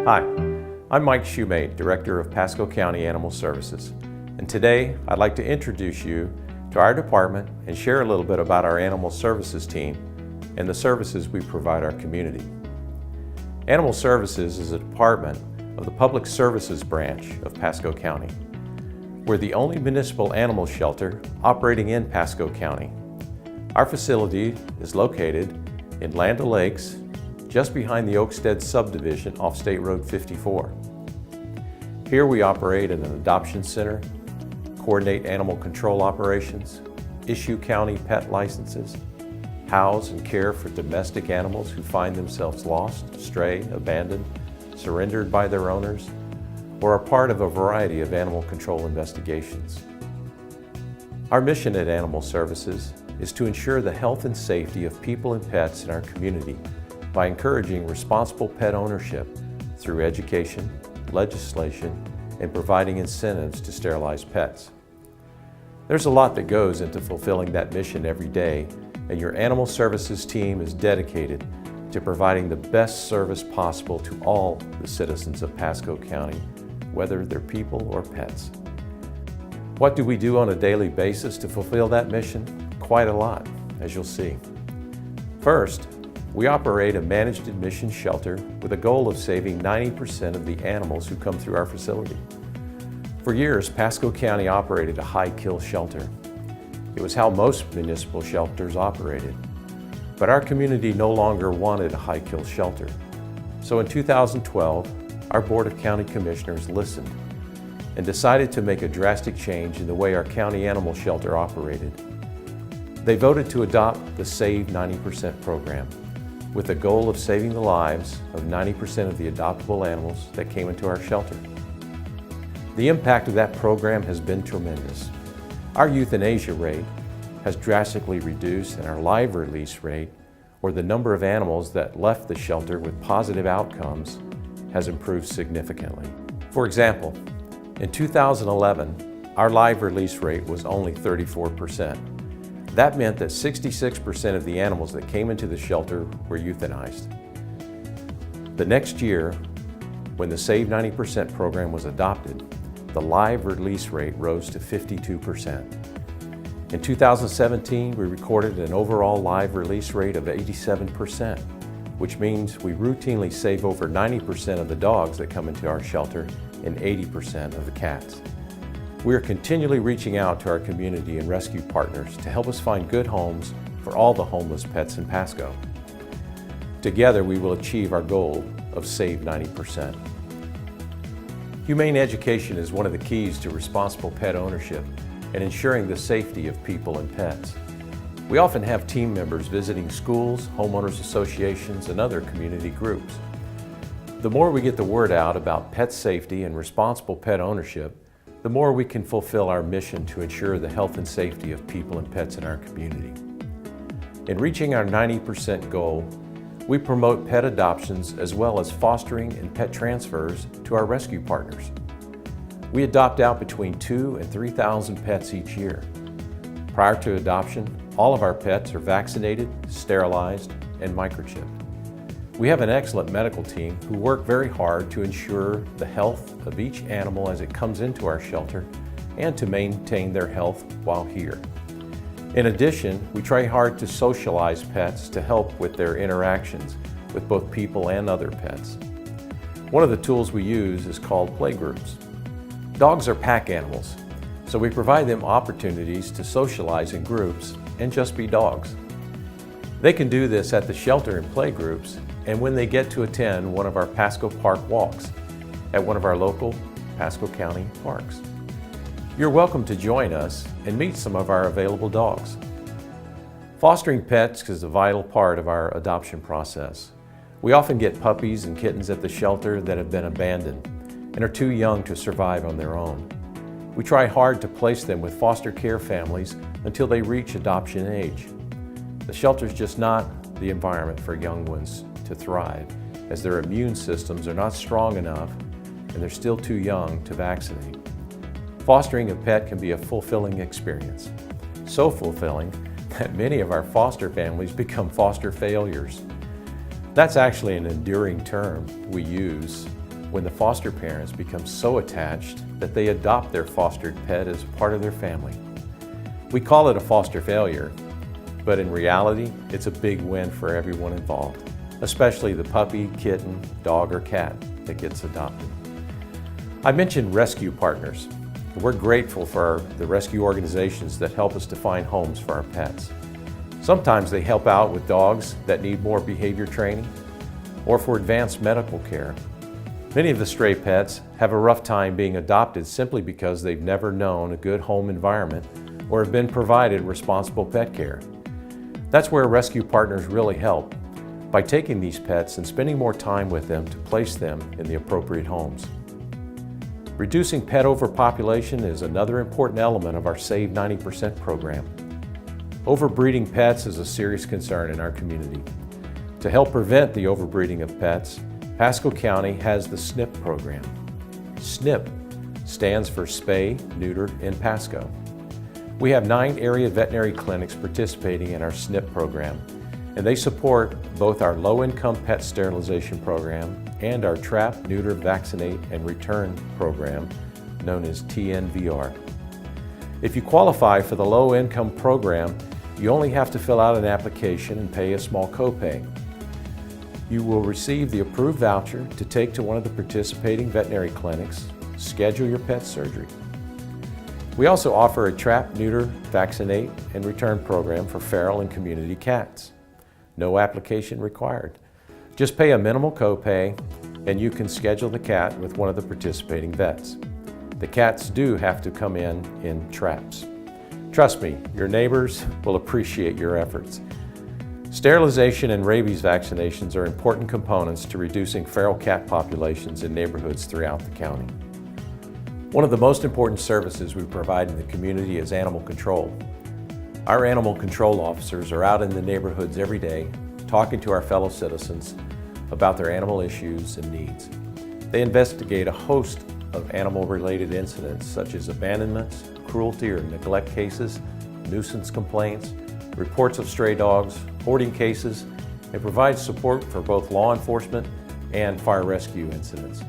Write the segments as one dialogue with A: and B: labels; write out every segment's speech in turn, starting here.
A: Hi, I'm Mike Shoemate, Director of Pasco County Animal Services, and today I'd like to introduce you to our department and share a little bit about our Animal Services team and the services we provide our community. Animal Services is a department of the Public Services branch of Pasco County. We're the only municipal animal shelter operating in Pasco County. Our facility is located in Land O'Lakes, just behind the Oakstead subdivision off State Road 54. Here we operate in an adoption center, coordinate animal control operations, issue county pet licenses, house and care for domestic animals who find themselves lost, stray, abandoned, surrendered by their owners, or are part of a variety of animal control investigations. Our mission at Animal Services is to ensure the health and safety of people and pets in our community by encouraging responsible pet ownership through education, legislation, and providing incentives to sterilize pets. There's a lot that goes into fulfilling that mission every day, and your Animal Services team is dedicated to providing the best service possible to all the citizens of Pasco County, whether they're people or pets. What do we do on a daily basis to fulfill that mission? Quite a lot, as you'll see. First, we operate a managed admission shelter with a goal of saving 90% of the animals who come through our facility. For years, Pasco County operated a high-kill shelter. It was how most municipal shelters operated. But our community no longer wanted a high-kill shelter. So in 2012, our Board of County Commissioners listened and decided to make a drastic change in the way our county animal shelter operated. They voted to adopt the Save 90% program, with the goal of saving the lives of 90% of the adoptable animals that came into our shelter. The impact of that program has been tremendous. Our euthanasia rate has drastically reduced, and our live release rate, or the number of animals that left the shelter with positive outcomes, has improved significantly. For example, in 2011, our live release rate was only 34%. That meant that 66% of the animals that came into the shelter were euthanized. The next year, when the Save 90% program was adopted, the live release rate rose to 52%. In 2017, we recorded an overall live release rate of 87%, which means we routinely save over 90% of the dogs that come into our shelter and 80% of the cats. We are continually reaching out to our community and rescue partners to help us find good homes for all the homeless pets in Pasco. Together, we will achieve our goal of Save 90%. Humane education is one of the keys to responsible pet ownership and ensuring the safety of people and pets. We often have team members visiting schools, homeowners associations, and other community groups. The more we get the word out about pet safety and responsible pet ownership, the more we can fulfill our mission to ensure the health and safety of people and pets in our community. In reaching our 90% goal, we promote pet adoptions as well as fostering and pet transfers to our rescue partners. We adopt out between 2,000 and 3,000 pets each year. Prior to adoption, all of our pets are vaccinated, sterilized, and microchipped. We have an excellent medical team who work very hard to ensure the health of each animal as it comes into our shelter and to maintain their health while here. In addition, we try hard to socialize pets to help with their interactions with both people and other pets. One of the tools we use is called Playgroups. Dogs are pack animals, so we provide them opportunities to socialize in groups and just be dogs. They can do this at the shelter in Playgroups and when they get to attend one of our Pasco Park walks at one of our local Pasco County parks. You're welcome to join us and meet some of our available dogs. Fostering pets is a vital part of our adoption process. We often get puppies and kittens at the shelter that have been abandoned and are too young to survive on their own. We try hard to place them with foster care families until they reach adoption age. The shelter is just not the environment for young ones to thrive, as their immune systems are not strong enough and they're still too young to vaccinate. Fostering a pet can be a fulfilling experience. So fulfilling that many of our foster families become foster failures. That's actually an enduring term we use when the foster parents become so attached that they adopt their fostered pet as part of their family. We call it a foster failure, but in reality, it's a big win for everyone involved, especially the puppy, kitten, dog, or cat that gets adopted. I mentioned rescue partners. We're grateful for the rescue organizations that help us to find homes for our pets. Sometimes they help out with dogs that need more behavior training or for advanced medical care. Many of the stray pets have a rough time being adopted simply because they've never known a good home environment or have been provided responsible pet care. That's where rescue partners really help, by taking these pets and spending more time with them to place them in the appropriate homes. Reducing pet overpopulation is another important element of our Save 90% program. Overbreeding pets is a serious concern in our community. To help prevent the overbreeding of pets, Pasco County has the SNP program. SNP stands for Spay, Neuter, in Pasco. We have 9 area veterinary clinics participating in our SNP program, and they support both our low-income pet sterilization program and our Trap, Neuter, Vaccinate, and Return program, known as TNVR. If you qualify for the low-income program, you only have to fill out an application and pay a small copay. You will receive the approved voucher to take to one of the participating veterinary clinics, schedule your pet's surgery. We also offer a Trap, Neuter, Vaccinate, and Return program for feral and community cats. No application required. Just pay a minimal copay and you can schedule the cat with one of the participating vets. The cats do have to come in traps. Trust me, your neighbors will appreciate your efforts. Sterilization and rabies vaccinations are important components to reducing feral cat populations in neighborhoods throughout the county. One of the most important services we provide in the community is animal control. Our animal control officers are out in the neighborhoods every day talking to our fellow citizens about their animal issues and needs. They investigate a host of animal-related incidents such as abandonments, cruelty or neglect cases, nuisance complaints, reports of stray dogs, hoarding cases, and provide support for both law enforcement and fire rescue incidents.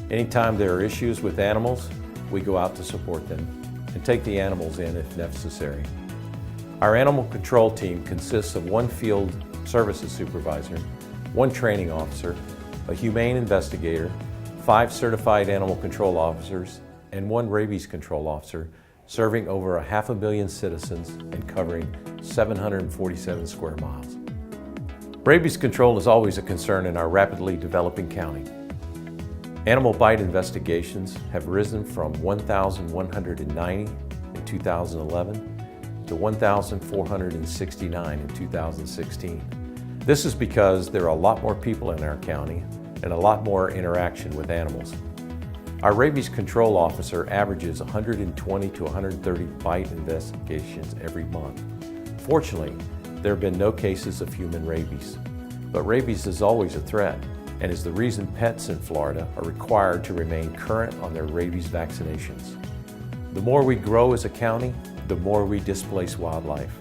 A: Anytime there are issues with animals, we go out to support them and take the animals in if necessary. Our animal control team consists of 1 field services supervisor, 1 training officer, a humane investigator, 5 certified animal control officers, and 1 rabies control officer, serving over 500,000 citizens and covering 747 square miles. Rabies control is always a concern in our rapidly developing county. Animal bite investigations have risen from 1,190 in 2011 to 1,469 in 2016. This is because there are a lot more people in our county and a lot more interaction with animals. Our rabies control officer averages 120 to 130 bite investigations every month. Fortunately, there have been no cases of human rabies, but rabies is always a threat and is the reason pets in Florida are required to remain current on their rabies vaccinations. The more we grow as a county, the more we displace wildlife.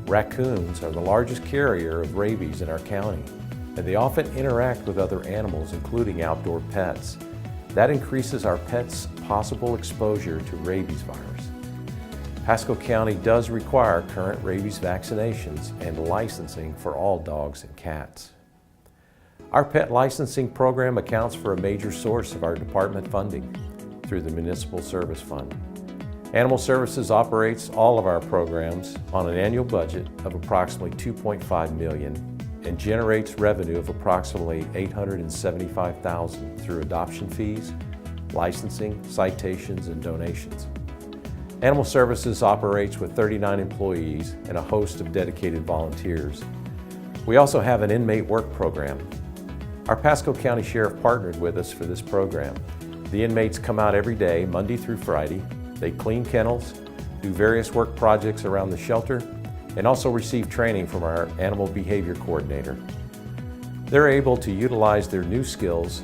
A: Raccoons are the largest carrier of rabies in our county, and they often interact with other animals, including outdoor pets. That increases our pets' possible exposure to rabies virus. Pasco County does require current rabies vaccinations and licensing for all dogs and cats. Our pet licensing program accounts for a major source of our department funding through the Municipal Service Fund. Animal Services operates all of our programs on an annual budget of approximately $2.5 million and generates revenue of approximately $875,000 through adoption fees, licensing, citations, and donations. Animal Services operates with 39 employees and a host of dedicated volunteers. We also have an inmate work program. Our Pasco County Sheriff partnered with us for this program. The inmates come out every day, Monday through Friday. They clean kennels, do various work projects around the shelter, and also receive training from our animal behavior coordinator. They're able to utilize their new skills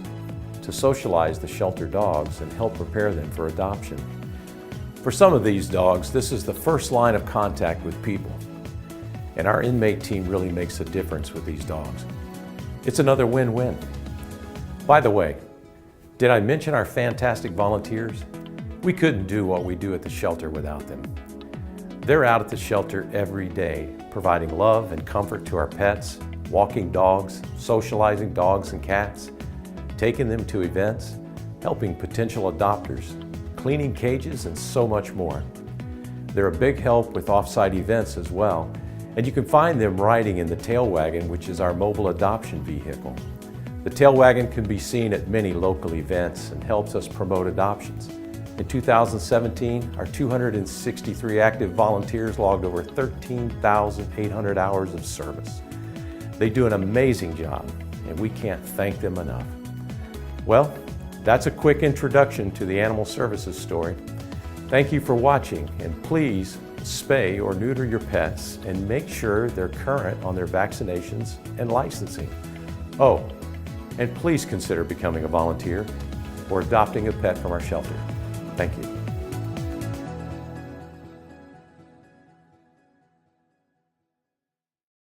A: to socialize the shelter dogs and help prepare them for adoption. For some of these dogs, this is the first line of contact with people, and our inmate team really makes a difference with these dogs. It's another win-win. By the way, Did I mention our fantastic volunteers? We couldn't do what we do at the shelter without them. They're out at the shelter every day, providing love and comfort to our pets, walking dogs, socializing dogs and cats, taking them to events, helping potential adopters, cleaning cages, and so much more. They're a big help with off-site events as well, and you can find them riding in the tail wagon, which is our mobile adoption vehicle. The tail wagon can be seen at many local events and helps us promote adoptions. In 2017, our 263 active volunteers logged over 13,800 hours of service. They do an amazing job, and we can't thank them enough. Well, that's a quick introduction to the Animal Services story. Thank you for watching, and please spay or neuter your pets and make sure they're current on their vaccinations and licensing. Oh, and please consider becoming a volunteer or adopting a pet from our shelter. Thank you.